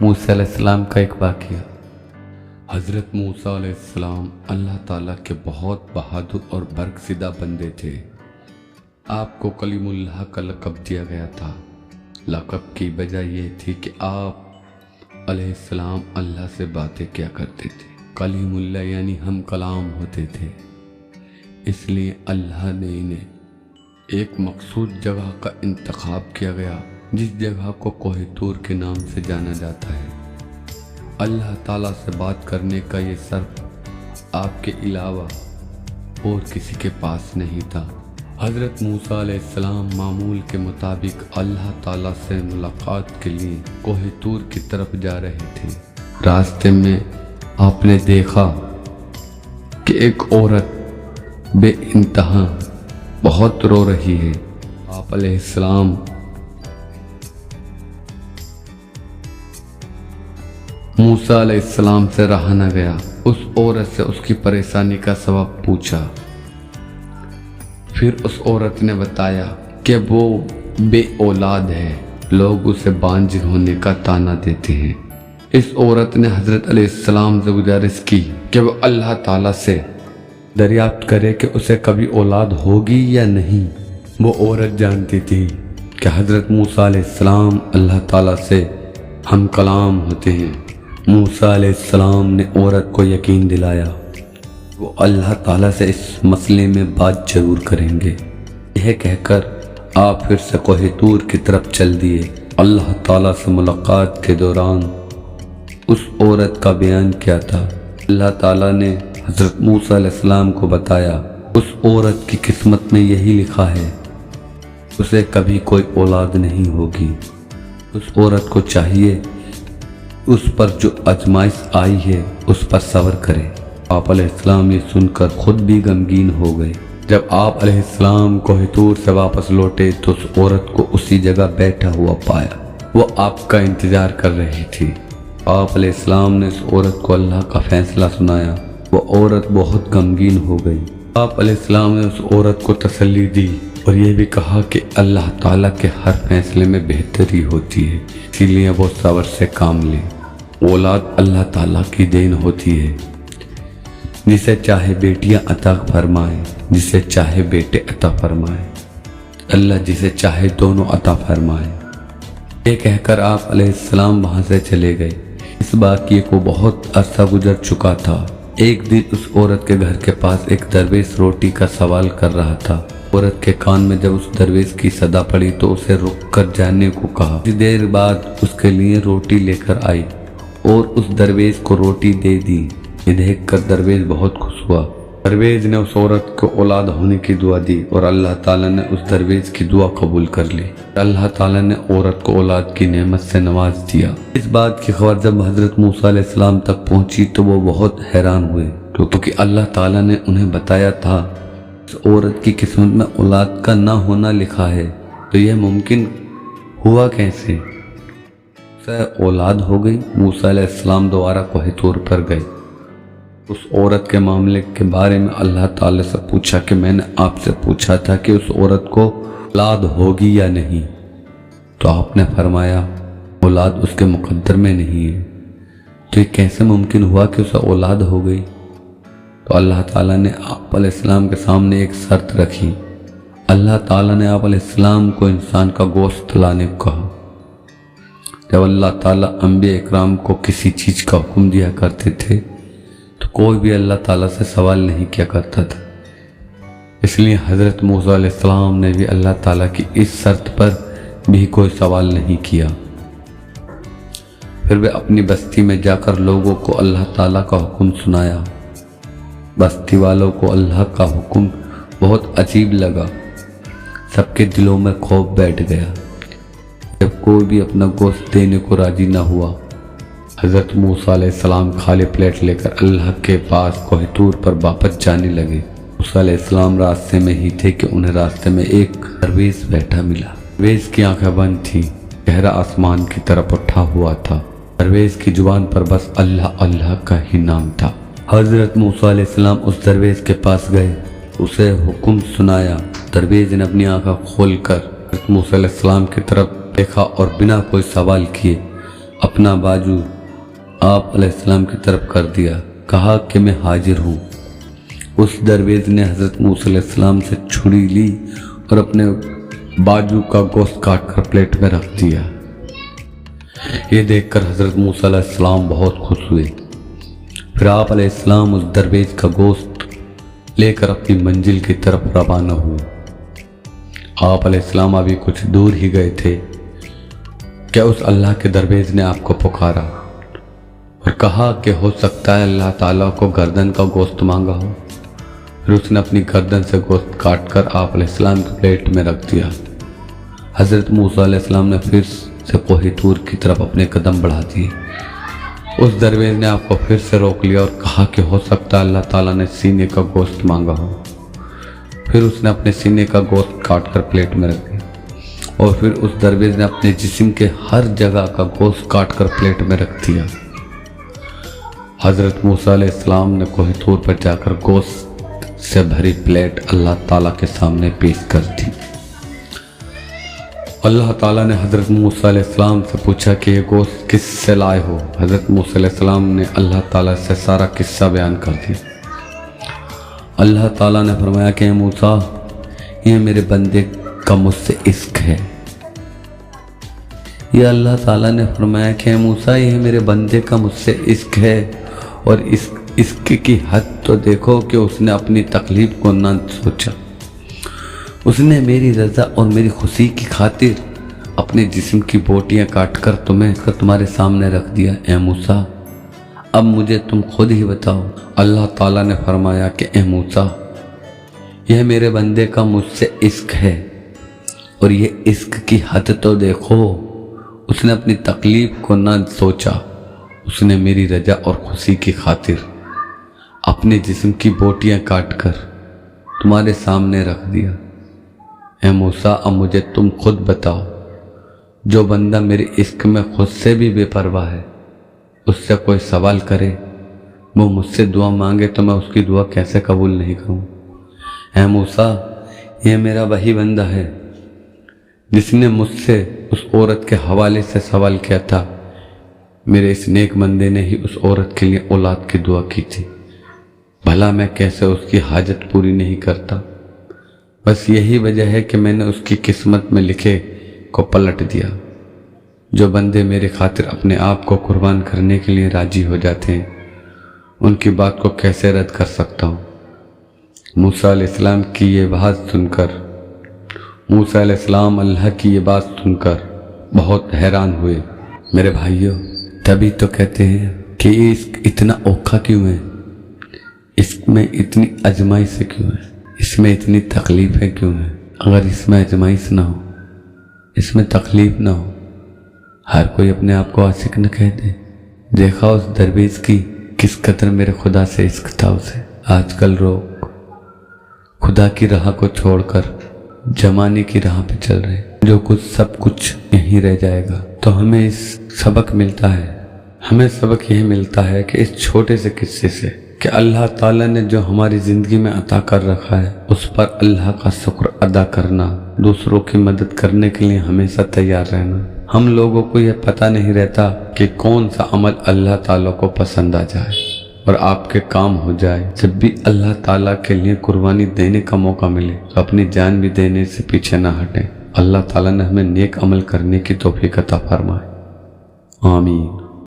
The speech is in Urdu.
موسیٰ علیہ السلام کا ایک واقعہ۔ حضرت موسیٰ علیہ السلام اللہ تعالیٰ کے بہت بہادر اور برگزیدہ بندے تھے۔ آپ کو کلیم اللہ کا لقب دیا گیا تھا۔ لقب کی وجہ یہ تھی کہ آپ علیہ السلام اللہ سے باتیں کیا کرتے تھے۔ کلیم اللہ یعنی ہم کلام ہوتے تھے، اس لیے اللہ نے انہیں ایک مخصوص جگہ کا انتخاب کیا گیا جس جگہ کو کوہ طور کے نام سے جانا جاتا ہے۔ اللہ تعالیٰ سے بات کرنے کا یہ صرف آپ کے علاوہ اور کسی کے پاس نہیں تھا۔ حضرت موسیٰ علیہ السلام معمول کے مطابق اللہ تعالیٰ سے ملاقات کے لیے کوہ طور کی طرف جا رہے تھے۔ راستے میں آپ نے دیکھا کہ ایک عورت بے انتہا بہت رو رہی ہے۔ آپ علیہ السلام موسیٰ علیہ السلام سے رہا نہ گیا۔ اس عورت سے اس کی پریشانی کا سبب پوچھا۔ پھر اس عورت نے بتایا کہ وہ بے اولاد ہے، لوگ اسے بانجھ ہونے کا طعنہ دیتے ہیں۔ اس عورت نے حضرت علیہ السلام سے گزارش کی کہ وہ اللہ تعالیٰ سے دریافت کرے کہ اسے کبھی اولاد ہوگی یا نہیں۔ وہ عورت جانتی تھی کہ حضرت موسیٰ علیہ السلام اللہ تعالیٰ سے ہم کلام ہوتے ہیں۔ موسیٰ علیہ السلام نے عورت کو یقین دلایا وہ اللہ تعالیٰ سے اس مسئلے میں بات ضرور کریں گے۔ یہ کہہ کر آپ پھر سے کوہ طور کی طرف چل دیے۔ اللہ تعالیٰ سے ملاقات کے دوران اس عورت کا بیان کیا تھا۔ اللہ تعالیٰ نے حضرت موسیٰ علیہ السلام کو بتایا اس عورت کی قسمت میں یہی لکھا ہے، اسے کبھی کوئی اولاد نہیں ہوگی۔ اس عورت کو چاہیے اس پر جو آزمائش آئی ہے اس پر صبر کرے۔ آپ علیہ السلام یہ سن کر خود بھی غمگین ہو گئے۔ جب آپ علیہ السلام کوہ طور سے واپس لوٹے تو اس عورت کو اسی جگہ بیٹھا ہوا پایا۔ وہ آپ کا انتظار کر رہی تھی۔ آپ علیہ السلام نے اس عورت کو اللہ کا فیصلہ سنایا۔ وہ عورت بہت غمگین ہو گئی۔ آپ علیہ السلام نے اس عورت کو تسلی دی اور یہ بھی کہا کہ اللہ تعالیٰ کے ہر فیصلے میں بہتری ہوتی ہے، اسی لیے وہ صبر سے کام لے۔ اولاد اللہ تعالیٰ کی دین ہوتی ہے، جسے چاہے بیٹیاں عطا فرمائے، جسے چاہے بیٹے عطا فرمائے، اللہ جسے چاہے دونوں عطا فرمائے۔ یہ کہہ کر آپ علیہ السلام وہاں سے چلے گئے۔ اس واقعے کو بہت عرصہ گزر چکا تھا۔ ایک دن اس عورت کے گھر کے پاس ایک درویش روٹی کا سوال کر رہا تھا۔ عورت کے کان میں جب اس درویش کی صدا پڑی تو اسے رک کر جانے کو کہا۔ کچھ دیر بعد اس کے لیے روٹی لے کر آئی اور اس درویش کو روٹی دے دی۔ یہ دیکھ کر درویش بہت خوش ہوا۔ درویش نے اس عورت کو اولاد ہونے کی دعا دی اور اللہ تعالیٰ نے اس درویش کی دعا قبول کر لی۔ اللہ تعالیٰ نے عورت کو اولاد کی نعمت سے نواز دیا۔ اس بات کی خبر جب حضرت موسیٰ علیہ السلام تک پہنچی تو وہ بہت حیران ہوئے، کیونکہ اللہ تعالیٰ نے انہیں بتایا تھا اس عورت کی قسمت میں اولاد کا نہ ہونا لکھا ہے، تو یہ ممکن ہوا کیسے؟ اولاد ہو گئی۔ موسیٰ علیہ السلام دوبارہ کوہ طور پر گئے۔ اس عورت کے معاملے کے بارے میں اللہ تعالیٰ سے پوچھا کہ میں نے آپ سے پوچھا تھا کہ اس عورت کو اولاد ہوگی یا نہیں، تو آپ نے فرمایا اولاد اس کے مقدر میں نہیں ہے، تو یہ کیسے ممکن ہوا کہ اسے اولاد ہو گئی؟ تو اللہ تعالیٰ نے آپ علیہ السلام کے سامنے ایک شرط رکھی۔ اللہ تعالیٰ نے آپ علیہ السلام کو انسان کا گوشت لانے کو کہا۔ جب اللہ تعالیٰ انبیاء اکرام کو کسی چیز کا حکم دیا کرتے تھے تو کوئی بھی اللہ تعالیٰ سے سوال نہیں کیا کرتا تھا، اس لیے حضرت موسیٰ علیہ السلام نے بھی اللہ تعالیٰ کی اس شرط پر بھی کوئی سوال نہیں کیا۔ پھر وہ اپنی بستی میں جا کر لوگوں کو اللہ تعالیٰ کا حکم سنایا۔ بستی والوں کو اللہ کا حکم بہت عجیب لگا، سب کے دلوں میں خوف بیٹھ گیا۔ جب کوئی بھی اپنا گوشت دینے کو راضی نہ ہوا، حضرت موسیٰ علیہ السلام خالی پلیٹ لے کر اللہ کے پاس کوہ طور پر واپس جانے لگے۔ موسیٰ علیہ السلام راستے میں ہی تھے کہ انہیں راستے میں ایک درویش بیٹھا ملا۔ درویش کی آنکھیں بند تھی، چہرہ آسمان کی طرف اٹھا ہوا تھا۔ درویش کی زبان پر بس اللہ اللہ کا ہی نام تھا۔ حضرت موسیٰ علیہ السلام اس درویش کے پاس گئے، اسے حکم سنایا۔ درویش نے اپنی آنکھیں کھول کر حضرت موسیٰ علیہ السلام کی طرف دیکھا اور بنا کوئی سوال کیے اپنا بازو آپ علیہ السلام کی طرف کر دیا، کہا کہ میں حاضر ہوں۔ اس درویش نے حضرت موسیٰ علیہ السلام سے چھری لی اور اپنے بازو کا گوشت کاٹ کر پلیٹ میں رکھ دیا۔ یہ دیکھ کر حضرت موسیٰ علیہ السلام بہت خوش ہوئے۔ پھر آپ علیہ السلام اس درویش کا گوشت لے کر اپنی منزل کی طرف روانہ ہوئے۔ آپ علیہ السلام ابھی کچھ دور ہی گئے تھے کہ اس اللہ کے درویش نے آپ کو پکارا اور کہا کہ ہو سکتا ہے اللہ تعالیٰ کو گردن کا گوشت مانگا ہو۔ پھر اس نے اپنی گردن سے گوشت کاٹ کر آپ علیہ السلام کی پلیٹ میں رکھ دیا۔ حضرت موسیٰ علیہ السلام نے پھر سے کوہ طور کی طرف اپنے قدم بڑھا دیے۔ اس درویش نے آپ کو پھر سے روک لیا اور کہا کہ ہو سکتا ہے اللہ تعالیٰ نے سینے کا گوشت مانگا ہو۔ پھر اس نے اپنے سینے کا گوشت کاٹ کر پلیٹ میں رکھ دیا اور پھر اس درویش نے اپنے جسم کے ہر جگہ کا گوشت کاٹ کر پلیٹ میں رکھ دیا۔ حضرت موسیٰ علیہ السلام نے کوہ طور پر جا کر گوشت سے بھری پلیٹ اللہ تعالیٰ کے سامنے پیش کر دی۔ اللہ تعالیٰ نے حضرت موسیٰ علیہ السلام سے پوچھا کہ یہ گوشت کس سے لائے ہو؟ حضرت موسیٰ علیہ السلام نے اللہ تعالیٰ سے سارا قصہ بیان کر دیا۔ اللہ تعالیٰ نے فرمایا کہ اے موسیٰ، یہ میرے بندے کا مجھ سے عشق ہے۔ یہ اللہ تعالیٰ نے فرمایا کہ اے موسیٰ، یہ میرے بندے کا مجھ سے عشق ہے، اور عشق کی حد تو دیکھو کہ اس نے اپنی تکلیف کو نہ سوچا۔ اس نے میری رضا اور میری خوشی کی خاطر اپنے جسم کی بوٹیاں کاٹ کر تمہارے سامنے رکھ دیا۔ اے موسیٰ، اب مجھے تم خود ہی بتاؤ۔ اللہ تعالیٰ نے فرمایا کہ اے موسیٰ، یہ میرے بندے کا مجھ سے عشق ہے، اور یہ عشق کی حد تو دیکھو، اس نے اپنی تکلیف کو نہ سوچا۔ اس نے میری رضا اور خوشی کی خاطر اپنے جسم کی بوٹیاں کاٹ کر تمہارے سامنے رکھ دیا۔ اے موسیٰ، اب مجھے تم خود بتاؤ، جو بندہ میرے عشق میں خود سے بھی بے پرواہ ہے، اس سے کوئی سوال کرے، وہ مجھ سے دعا مانگے تو میں اس کی دعا کیسے قبول نہیں کروں؟ اے موسیٰ، یہ میرا وہی بندہ ہے جس نے مجھ سے اس عورت کے حوالے سے سوال کیا تھا۔ میرے اس نیک بندے نے ہی اس عورت کے لیے اولاد کی دعا کی تھی، بھلا میں کیسے اس کی حاجت پوری نہیں کرتا؟ بس یہی وجہ ہے کہ میں نے اس کی قسمت میں لکھے کو پلٹ دیا۔ جو بندے میرے خاطر اپنے آپ کو قربان کرنے کے لیے راضی ہو جاتے ہیں، ان کی بات کو کیسے رد کر سکتا ہوں؟ موسیٰ علیہ السلام کی یہ بات سن کر بہت حیران ہوئے۔ میرے بھائیوں، تبھی تو کہتے ہیں کہ یہ عشق اتنا اوکھا کیوں ہے؟ عشق میں اتنی ازمائش کیوں ہے؟ اس میں اتنی تکلیفیں کیوں ہیں؟ اگر اس میں ازمائش نہ ہو، اس میں تکلیف نہ ہو، ہر کوئی اپنے آپ کو عاشق نہ کہہ دے۔ دیکھا اس درویش کی کس قدر میرے خدا سے عشق تھا اسے۔ آج کل لوگ خدا کی راہ کو چھوڑ کر زمانے کی راہ پہ چل رہے، جو کچھ سب کچھ یہیں رہ جائے گا۔ تو ہمیں اس سبق یہ ملتا ہے کہ اس چھوٹے سے قصے سے کہ اللہ تعالیٰ نے جو ہماری زندگی میں عطا کر رکھا ہے، اس پر اللہ کا شکر ادا کرنا، دوسروں کی مدد کرنے کے لیے ہمیشہ تیار رہنا۔ ہم لوگوں کو یہ پتہ نہیں رہتا کہ کون سا عمل اللہ تعالیٰ کو پسند آ جائے اور آپ کے کام ہو جائے۔ جب بھی اللہ تعالیٰ کے لیے قربانی دینے کا موقع ملے تو اپنی جان بھی دینے سے پیچھے نہ ہٹیں۔ اللہ تعالیٰ نے ہمیں نیک عمل کرنے کی توفیق عطا فرمائے۔ آمین۔